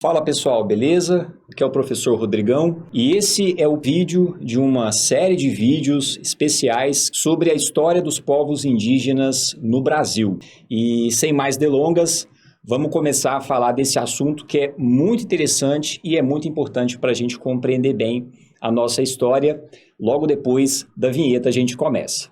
Fala pessoal, beleza? Aqui é o professor Rodrigão e esse é o vídeo de uma série de vídeos especiais sobre a história dos povos indígenas no Brasil. E sem mais delongas, vamos começar a falar desse assunto que é muito interessante e é muito importante para a gente compreender bem a nossa história. Logo depois da vinheta a gente começa.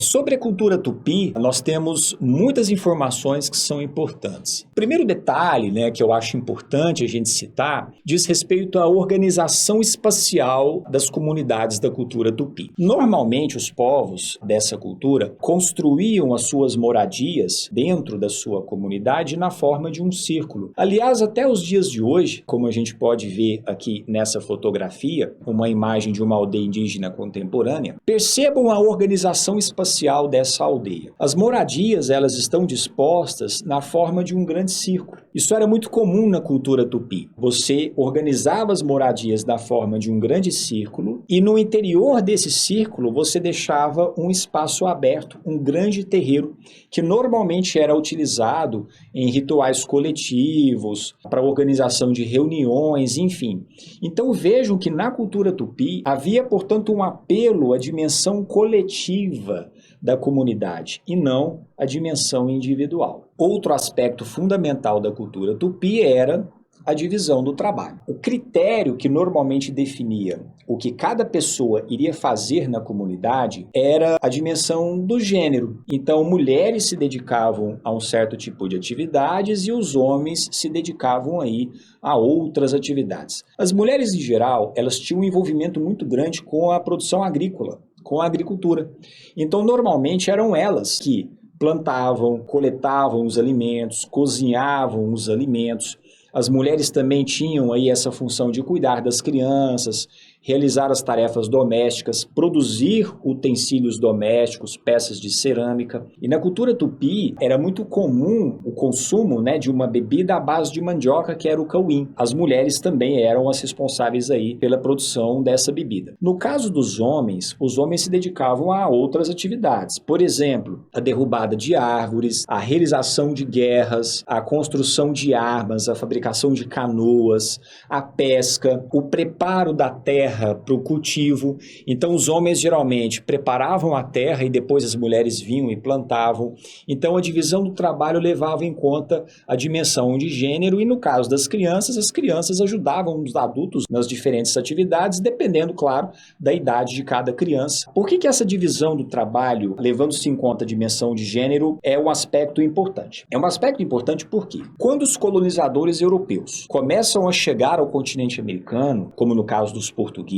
Sobre a cultura tupi, nós temos muitas informações que são importantes. O primeiro detalhe, que eu acho importante a gente citar, diz respeito à organização espacial das comunidades da cultura tupi. Normalmente, os povos dessa cultura construíam as suas moradias dentro da sua comunidade na forma de um círculo. Aliás, até os dias de hoje, como a gente pode ver aqui nessa fotografia, uma imagem de uma aldeia indígena contemporânea, percebam a organização espacial dessa aldeia. As moradias, elas estão dispostas na forma de um grande círculo. Isso era muito comum na cultura tupi. Você organizava as moradias na forma de um grande círculo e no interior desse círculo você deixava um espaço aberto, um grande terreiro, que normalmente era utilizado em rituais coletivos, para organização de reuniões, enfim. Então vejam que na cultura tupi havia, portanto, um apelo à dimensão coletiva da comunidade e não a dimensão individual. Outro aspecto fundamental da cultura tupi era a divisão do trabalho. O critério que normalmente definia o que cada pessoa iria fazer na comunidade era a dimensão do gênero. Então, mulheres se dedicavam a um certo tipo de atividades e os homens se dedicavam aí a outras atividades. As mulheres, em geral, elas tinham um envolvimento muito grande com a produção agrícola, com a agricultura. Então, normalmente eram elas que plantavam, coletavam os alimentos, cozinhavam os alimentos. As mulheres também tinham aí essa função de cuidar das crianças, realizar as tarefas domésticas, produzir utensílios domésticos, peças de cerâmica. E na cultura tupi era muito comum o consumo de uma bebida à base de mandioca, que era o cauim. As mulheres também eram as responsáveis aí pela produção dessa bebida. No caso dos homens, os homens se dedicavam a outras atividades. Por exemplo, a derrubada de árvores, a realização de guerras, a construção de armas, a fabricação de canoas, a pesca, o preparo da terra para o cultivo. Então os homens geralmente preparavam a terra e depois as mulheres vinham e plantavam. Então a divisão do trabalho levava em conta a dimensão de gênero e no caso das crianças, as crianças ajudavam os adultos nas diferentes atividades, dependendo, claro, da idade de cada criança. Por que essa divisão do trabalho, levando-se em conta a dimensão de gênero, é um aspecto importante? É um aspecto importante porque quando os colonizadores europeus começam a chegar ao continente americano, como no caso dos portugueses,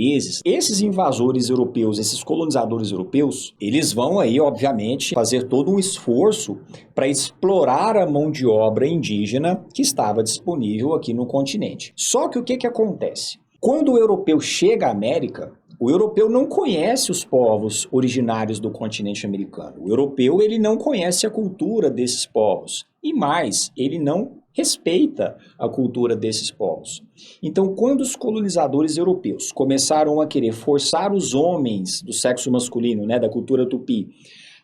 esses invasores europeus, esses colonizadores europeus, eles vão aí, obviamente, fazer todo um esforço para explorar a mão de obra indígena que estava disponível aqui no continente. Só que o que acontece? Quando o europeu chega à América, o europeu não conhece os povos originários do continente americano. O europeu, ele não conhece a cultura desses povos. E mais, ele não respeita a cultura desses povos. Então, quando os colonizadores europeus começaram a querer forçar os homens do sexo masculino, da cultura tupi,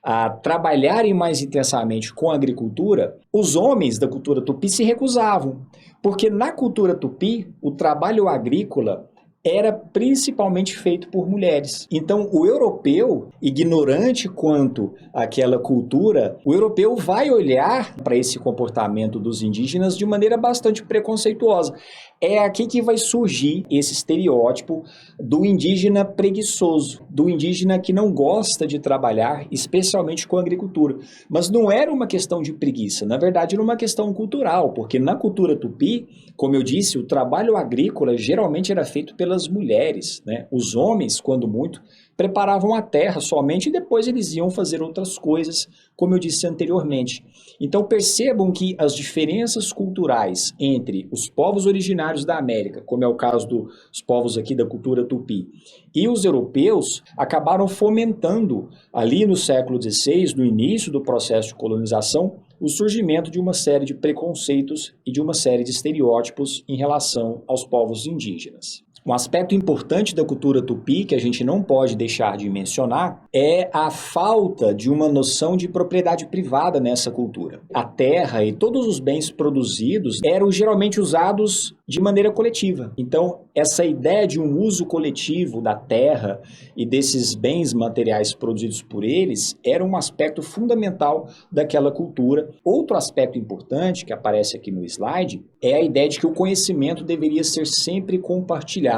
a trabalharem mais intensamente com a agricultura, os homens da cultura tupi se recusavam, porque na cultura tupi, o trabalho agrícola era principalmente feito por mulheres. Então, o europeu, ignorante quanto àquela cultura, o europeu vai olhar para esse comportamento dos indígenas de maneira bastante preconceituosa. É aqui que vai surgir esse estereótipo do indígena preguiçoso, do indígena que não gosta de trabalhar, especialmente com a agricultura. Mas não era uma questão de preguiça, na verdade era uma questão cultural, porque na cultura tupi, como eu disse, o trabalho agrícola geralmente era feito pelas mulheres, Os homens, quando muito, preparavam a terra somente e depois eles iam fazer outras coisas, como eu disse anteriormente. Então percebam que as diferenças culturais entre os povos originários da América, como é o caso dos povos aqui da cultura tupi, e os europeus, acabaram fomentando ali no século XVI, no início do processo de colonização, o surgimento de uma série de preconceitos e de uma série de estereótipos em relação aos povos indígenas. Um aspecto importante da cultura tupi, que a gente não pode deixar de mencionar, é a falta de uma noção de propriedade privada nessa cultura. A terra e todos os bens produzidos eram geralmente usados de maneira coletiva. Então, essa ideia de um uso coletivo da terra e desses bens materiais produzidos por eles era um aspecto fundamental daquela cultura. Outro aspecto importante que aparece aqui no slide é a ideia de que o conhecimento deveria ser sempre compartilhado.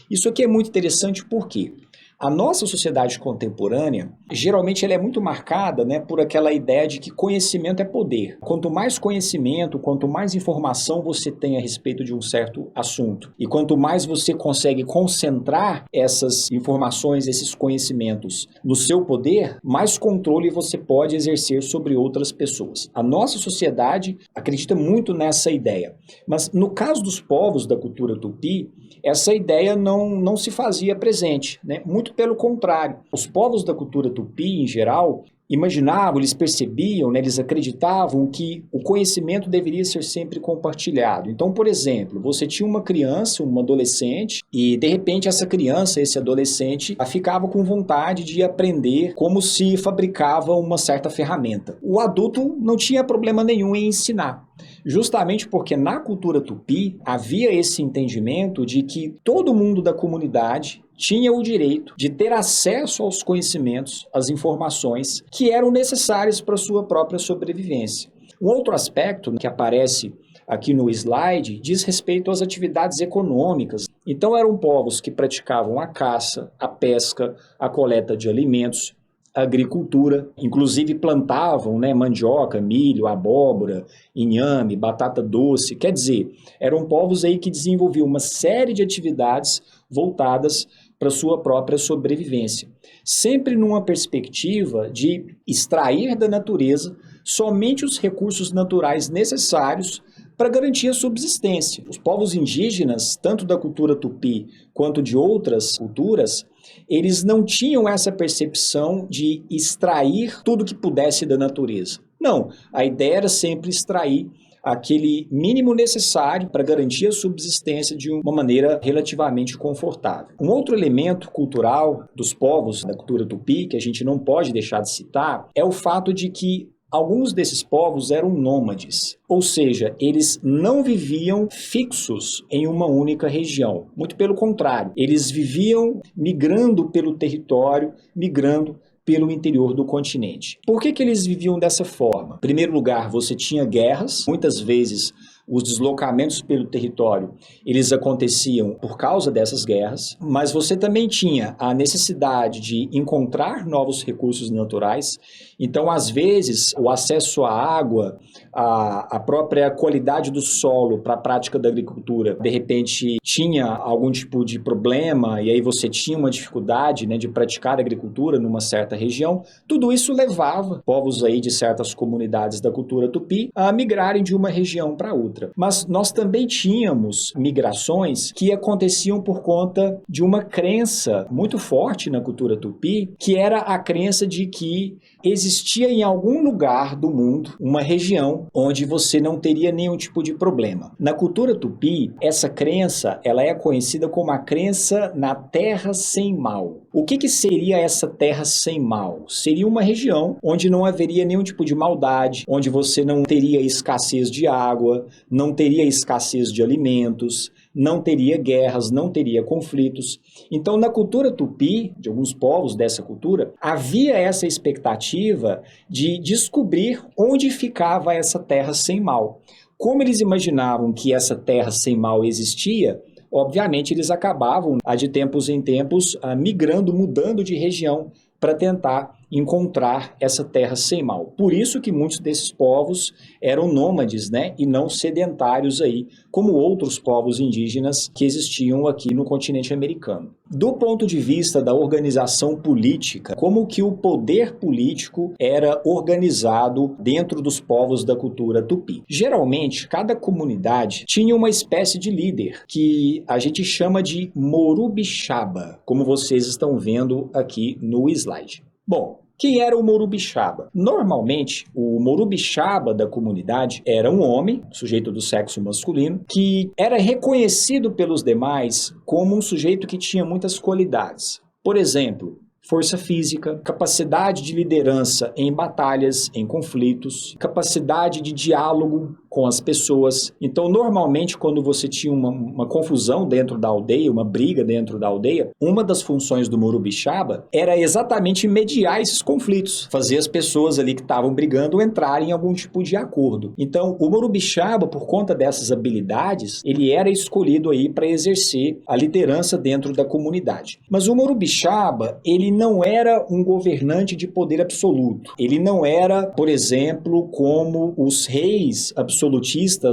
Isso aqui é muito interessante porque a nossa sociedade contemporânea, geralmente ela é muito marcada, né, por aquela ideia de que conhecimento é poder. Quanto mais conhecimento, quanto mais informação você tem a respeito de um certo assunto, e quanto mais você consegue concentrar essas informações, esses conhecimentos no seu poder, mais controle você pode exercer sobre outras pessoas. A nossa sociedade acredita muito nessa ideia. Mas no caso dos povos da cultura tupi, essa ideia não se fazia presente, né? Muito pelo contrário. Os povos da cultura tupi, em geral, imaginavam, eles percebiam, né, eles acreditavam que o conhecimento deveria ser sempre compartilhado. Então, por exemplo, você tinha uma criança, uma adolescente, e de repente essa criança, esse adolescente, ficava com vontade de aprender como se fabricava uma certa ferramenta. O adulto não tinha problema nenhum em ensinar. Justamente porque na cultura tupi havia esse entendimento de que todo mundo da comunidade tinha o direito de ter acesso aos conhecimentos, às informações que eram necessárias para a sua própria sobrevivência. Um outro aspecto que aparece aqui no slide diz respeito às atividades econômicas. Então eram povos que praticavam a caça, a pesca, a coleta de alimentos, a agricultura, inclusive plantavam, né, mandioca, milho, abóbora, inhame, batata doce. Quer dizer, eram povos aí que desenvolviam uma série de atividades voltadas para sua própria sobrevivência, sempre numa perspectiva de extrair da natureza somente os recursos naturais necessários para garantir a subsistência. Os povos indígenas, tanto da cultura tupi quanto de outras culturas, eles não tinham essa percepção de extrair tudo que pudesse da natureza. Não, a ideia era sempre extrair aquele mínimo necessário para garantir a subsistência de uma maneira relativamente confortável. Um outro elemento cultural dos povos da cultura tupi, que a gente não pode deixar de citar, é o fato de que alguns desses povos eram nômades, ou seja, eles não viviam fixos em uma única região. Muito pelo contrário, eles viviam migrando pelo território, migrando pelo interior do continente. Por que eles viviam dessa forma? Em primeiro lugar, você tinha guerras, muitas vezes os deslocamentos pelo território, eles aconteciam por causa dessas guerras, mas você também tinha a necessidade de encontrar novos recursos naturais. Então, às vezes, o acesso à água, a própria qualidade do solo para a prática da agricultura, de repente, tinha algum tipo de problema, e aí você tinha uma dificuldade, né, de praticar a agricultura numa certa região. Tudo isso levava povos aí de certas comunidades da cultura tupi a migrarem de uma região para outra. Mas nós também tínhamos migrações que aconteciam por conta de uma crença muito forte na cultura tupi, que era a crença de que existia em algum lugar do mundo uma região onde você não teria nenhum tipo de problema. Na cultura tupi, essa crença ela é conhecida como a crença na terra sem mal. O que seria essa terra sem mal? Seria uma região onde não haveria nenhum tipo de maldade, onde você não teria escassez de água, não teria escassez de alimentos, não teria guerras, não teria conflitos. Então, na cultura tupi, de alguns povos dessa cultura, havia essa expectativa de descobrir onde ficava essa terra sem mal. Como eles imaginavam que essa terra sem mal existia, obviamente eles acabavam, de tempos em tempos, migrando, mudando de região para tentar encontrar essa terra sem mal. Por isso que muitos desses povos eram nômades, né, e não sedentários aí, como outros povos indígenas que existiam aqui no continente americano. Do ponto de vista da organização política, como que o poder político era organizado dentro dos povos da cultura tupi? Geralmente, cada comunidade tinha uma espécie de líder, que a gente chama de morubixaba, como vocês estão vendo aqui no slide. Bom, Quem era o Morubixaba? Normalmente, o Morubixaba da comunidade era um homem, sujeito do sexo masculino, que era reconhecido pelos demais como um sujeito que tinha muitas qualidades. Por exemplo, força física, capacidade de liderança em batalhas, em conflitos, capacidade de diálogo com as pessoas. Então, normalmente, quando você tinha uma confusão dentro da aldeia, uma briga dentro da aldeia, uma das funções do Morubixaba era exatamente mediar esses conflitos, fazer as pessoas ali que estavam brigando entrarem em algum tipo de acordo. Então, o Morubixaba, por conta dessas habilidades, ele era escolhido aí para exercer a liderança dentro da comunidade. Mas o Morubixaba, ele não era um governante de poder absoluto. Ele não era, por exemplo, como os reis absolutistas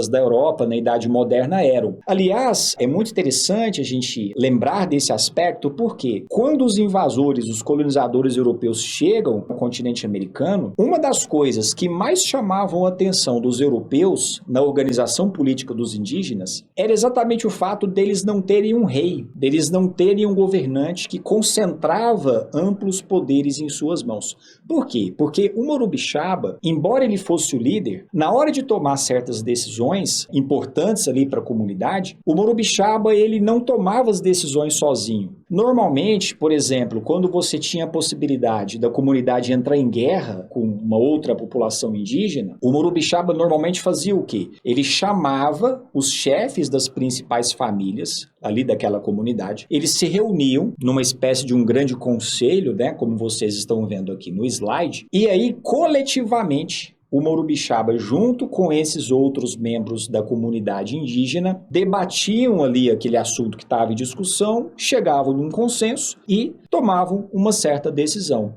da Europa na Idade Moderna eram. Aliás, é muito interessante a gente lembrar desse aspecto porque quando os invasores, os colonizadores europeus chegam ao continente americano, uma das coisas que mais chamavam a atenção dos europeus na organização política dos indígenas era exatamente o fato deles não terem um rei, deles não terem um governante que concentrava amplos poderes em suas mãos. Por quê? Porque o Morubixaba, embora ele fosse o líder, na hora de tomar certas decisões importantes ali para a comunidade, o Morubixaba ele não tomava as decisões sozinho. Normalmente, por exemplo, quando você tinha a possibilidade da comunidade entrar em guerra com uma outra população indígena, o Morubixaba normalmente fazia o quê? Ele chamava os chefes das principais famílias ali daquela comunidade, eles se reuniam numa espécie de um grande conselho, né, como vocês estão vendo aqui no slide, e aí coletivamente o Morubixaba, junto com esses outros membros da comunidade indígena, debatiam ali aquele assunto que estava em discussão, chegavam num consenso e tomavam uma certa decisão.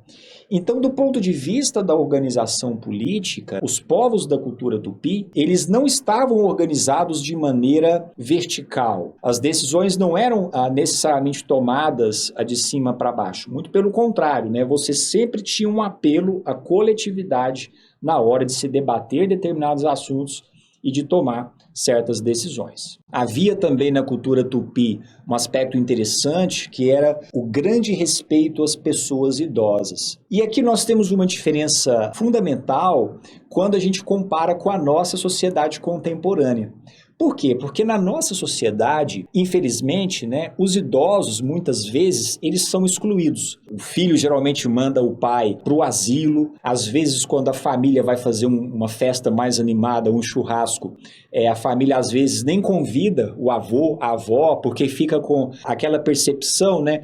Então, do ponto de vista da organização política, os povos da cultura tupi, eles não estavam organizados de maneira vertical. As decisões não eram necessariamente tomadas de cima para baixo. Muito pelo contrário, né? Você sempre tinha um apelo à coletividade na hora de se debater determinados assuntos e de tomar certas decisões. Havia também na cultura tupi um aspecto interessante que era o grande respeito às pessoas idosas. E aqui nós temos uma diferença fundamental quando a gente compara com a nossa sociedade contemporânea. Por quê? Porque na nossa sociedade, infelizmente, né, os idosos, muitas vezes, eles são excluídos. O filho geralmente manda o pai para o asilo. Às vezes, quando a família vai fazer uma festa mais animada, um churrasco, a família às vezes nem convida o avô, a avó, porque fica com aquela percepção, né?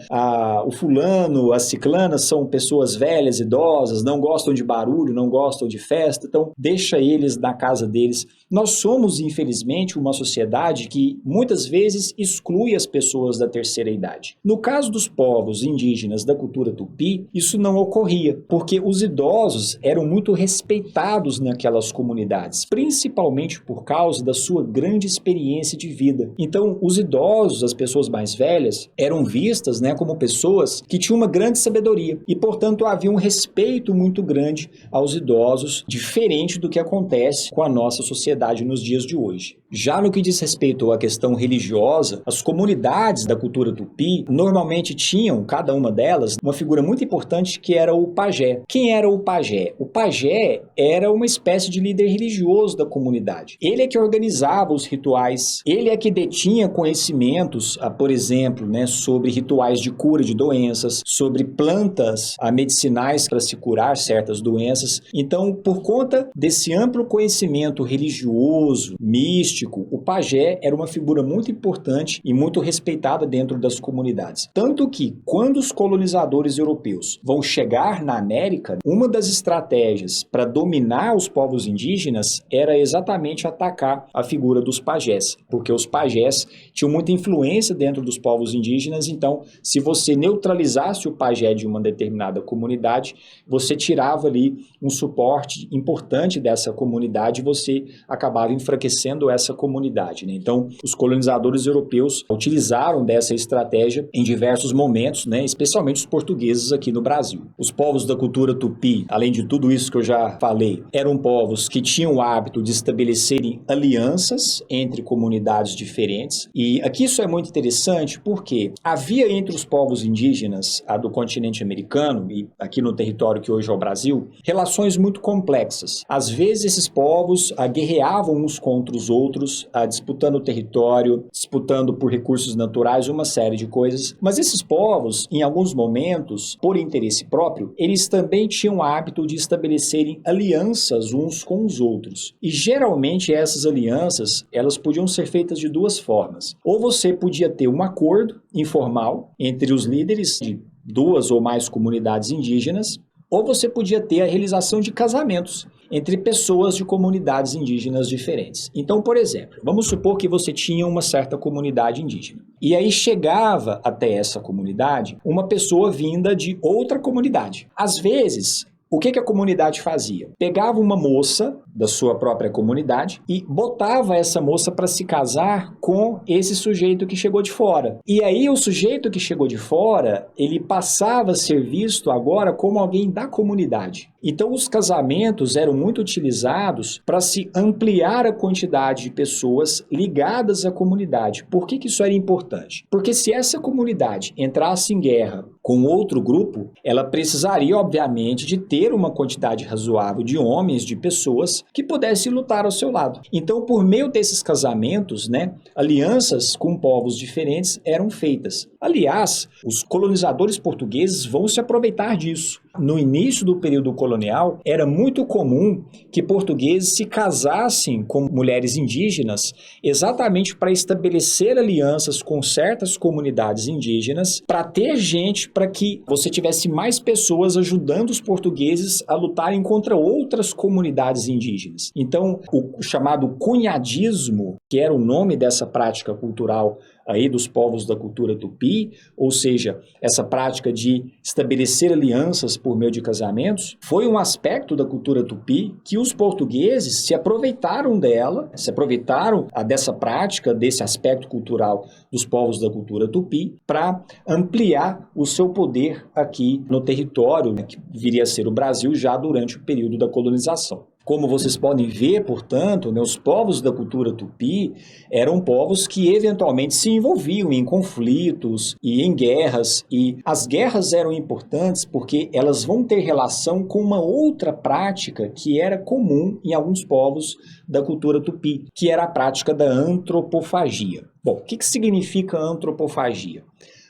O fulano, a ciclana são pessoas velhas, idosas, não gostam de barulho, não gostam de festa, então deixa eles na casa deles. Nós somos, infelizmente, uma sociedade que muitas vezes exclui as pessoas da terceira idade. No caso dos povos indígenas da cultura tupi, isso não ocorria, porque os idosos eram muito respeitados naquelas comunidades, principalmente por causa da sua grande experiência de vida. Então, os idosos, as pessoas mais velhas, eram vistas, né, como pessoas que tinham uma grande sabedoria e, portanto, havia um respeito muito grande aos idosos, diferente do que acontece com a nossa sociedade nos dias de hoje. Já no que diz respeito à questão religiosa, as comunidades da cultura tupi normalmente tinham, cada uma delas, uma figura muito importante que era o pajé. Quem era o pajé? O pajé era uma espécie de líder religioso da comunidade. Ele é que organizava os rituais, ele é que detinha conhecimentos, por exemplo, né, sobre rituais de cura de doenças, sobre plantas medicinais para se curar certas doenças. Então, por conta desse amplo conhecimento religioso, místico, o pajé era uma figura muito importante e muito respeitada dentro das comunidades. Tanto que, quando os colonizadores europeus vão chegar na América, uma das estratégias para dominar os povos indígenas era exatamente atacar a figura dos pajés, porque os pajés tinham muita influência dentro dos povos indígenas, então, se você neutralizasse o pajé de uma determinada comunidade, você tirava ali um suporte importante dessa comunidade e você acabava enfraquecendo essa comunidade comunidade, né? Então, os colonizadores europeus utilizaram dessa estratégia em diversos momentos, né? Especialmente os portugueses aqui no Brasil. Os povos da cultura tupi, além de tudo isso que eu já falei, eram povos que tinham o hábito de estabelecerem alianças entre comunidades diferentes. E aqui isso é muito interessante porque havia entre os povos indígenas do continente americano e aqui no território que hoje é o Brasil, relações muito complexas. Às vezes esses povos guerreavam uns contra os outros, disputando o território, disputando por recursos naturais, uma série de coisas. Mas esses povos, em alguns momentos, por interesse próprio, eles também tinham o hábito de estabelecerem alianças uns com os outros. E geralmente essas alianças, elas podiam ser feitas de duas formas. Ou você podia ter um acordo informal entre os líderes de duas ou mais comunidades indígenas, ou você podia ter a realização de casamentos entre pessoas de comunidades indígenas diferentes. Então, por exemplo, vamos supor que você tinha uma certa comunidade indígena. E aí chegava até essa comunidade uma pessoa vinda de outra comunidade. Às vezes, o que a comunidade fazia? Pegava uma moça da sua própria comunidade e botava essa moça para se casar com esse sujeito que chegou de fora. E aí o sujeito que chegou de fora, ele passava a ser visto agora como alguém da comunidade. Então os casamentos eram muito utilizados para se ampliar a quantidade de pessoas ligadas à comunidade. Por que isso era importante? Porque se essa comunidade entrasse em guerra com outro grupo, ela precisaria, obviamente, de ter uma quantidade razoável de homens, de pessoas que pudessem lutar ao seu lado. Então, por meio desses casamentos, né, alianças com povos diferentes eram feitas. Aliás, os colonizadores portugueses vão se aproveitar disso. No início do período colonial, era muito comum que portugueses se casassem com mulheres indígenas exatamente para estabelecer alianças com certas comunidades indígenas, para ter gente, para que você tivesse mais pessoas ajudando os portugueses a lutarem contra outras comunidades indígenas. Então, o chamado cunhadismo, que era o nome dessa prática cultural aí dos povos da cultura tupi, ou seja, essa prática de estabelecer alianças por meio de casamentos, foi um aspecto da cultura tupi que os portugueses se aproveitaram dela, se aproveitaram dessa prática, desse aspecto cultural dos povos da cultura tupi, para ampliar o seu poder aqui no território, né, que viria a ser o Brasil já durante o período da colonização. Como vocês podem ver, portanto, né, os povos da cultura tupi eram povos que eventualmente se envolviam em conflitos e em guerras, e as guerras eram importantes porque elas vão ter relação com uma outra prática que era comum em alguns povos da cultura tupi, que era a prática da antropofagia. Bom, o que significa antropofagia?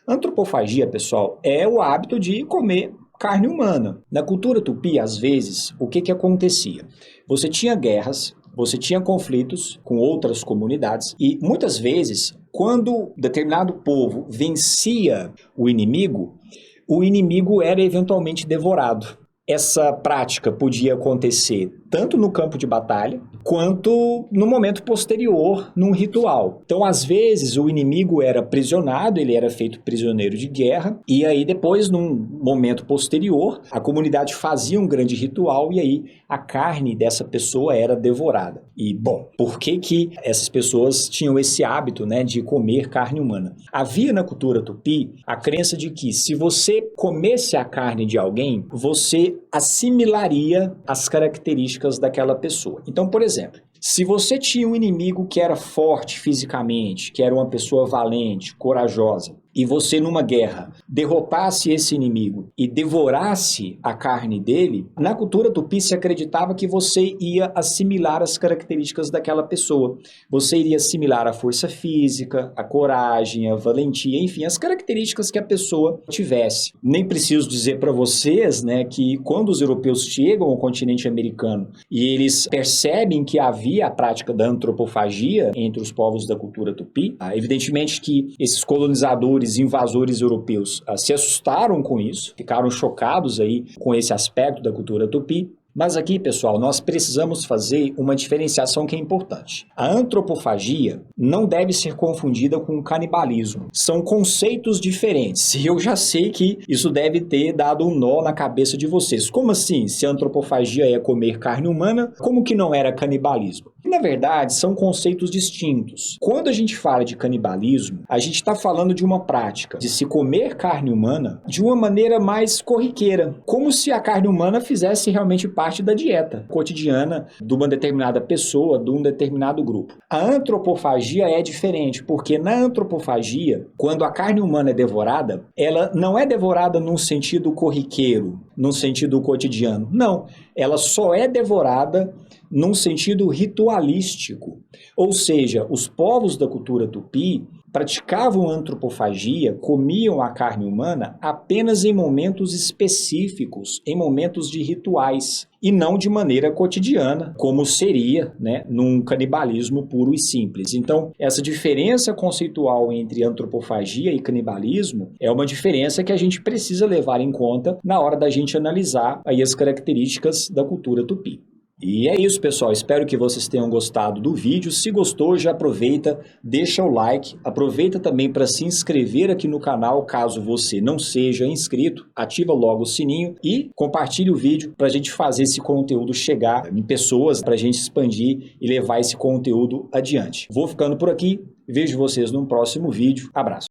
Antropofagia, pessoal, é o hábito de comer carne humana. Na cultura tupi, às vezes, o que acontecia? Você tinha guerras, você tinha conflitos com outras comunidades e, muitas vezes, quando determinado povo vencia o inimigo era eventualmente devorado. Essa prática podia acontecer tanto no campo de batalha, quanto no momento posterior, num ritual. Então, às vezes, o inimigo era aprisionado, ele era feito prisioneiro de guerra, e aí depois, num momento posterior, a comunidade fazia um grande ritual, e aí a carne dessa pessoa era devorada. E, bom, por que essas pessoas tinham esse hábito, né, de comer carne humana? Havia na cultura tupi a crença de que se você comesse a carne de alguém, você assimilaria as características daquela pessoa. Então, por exemplo, se você tinha um inimigo que era forte fisicamente, que era uma pessoa valente, corajosa, e você numa guerra derrotasse esse inimigo e devorasse a carne dele, na cultura tupi se acreditava que você ia assimilar as características daquela pessoa. Você iria assimilar a força física, a coragem, a valentia, enfim, as características que a pessoa tivesse. Nem preciso dizer para vocês, né, que quando os europeus chegam ao continente americano e eles percebem que havia a prática da antropofagia entre os povos da cultura tupi, evidentemente que esses colonizadores, invasores europeus se assustaram com isso, ficaram chocados aí com esse aspecto da cultura tupi. Mas aqui, pessoal, nós precisamos fazer uma diferenciação que é importante. A antropofagia não deve ser confundida com o canibalismo. São conceitos diferentes. E eu já sei que isso deve ter dado um nó na cabeça de vocês. Como assim? Se a antropofagia é comer carne humana, como que não era canibalismo? Na verdade, são conceitos distintos. Quando a gente fala de canibalismo, a gente está falando de uma prática de se comer carne humana de uma maneira mais corriqueira, como se a carne humana fizesse realmente parte da dieta cotidiana de uma determinada pessoa, de um determinado grupo. A antropofagia é diferente, porque na antropofagia, quando a carne humana é devorada, ela não é devorada num sentido corriqueiro, num sentido cotidiano. Não, ela só é devorada num sentido ritualístico. Ou seja, os povos da cultura tupi praticavam antropofagia, comiam a carne humana apenas em momentos específicos, em momentos de rituais, e não de maneira cotidiana, como seria, né, num canibalismo puro e simples. Então, essa diferença conceitual entre antropofagia e canibalismo é uma diferença que a gente precisa levar em conta na hora da gente analisar aí as características da cultura tupi. E é isso, pessoal. Espero que vocês tenham gostado do vídeo. Se gostou, já aproveita, deixa o like. Aproveita também para se inscrever aqui no canal, caso você não seja inscrito. Ativa logo o sininho e compartilhe o vídeo para a gente fazer esse conteúdo chegar em pessoas, para a gente expandir e levar esse conteúdo adiante. Vou ficando por aqui. Vejo vocês num próximo vídeo. Abraço.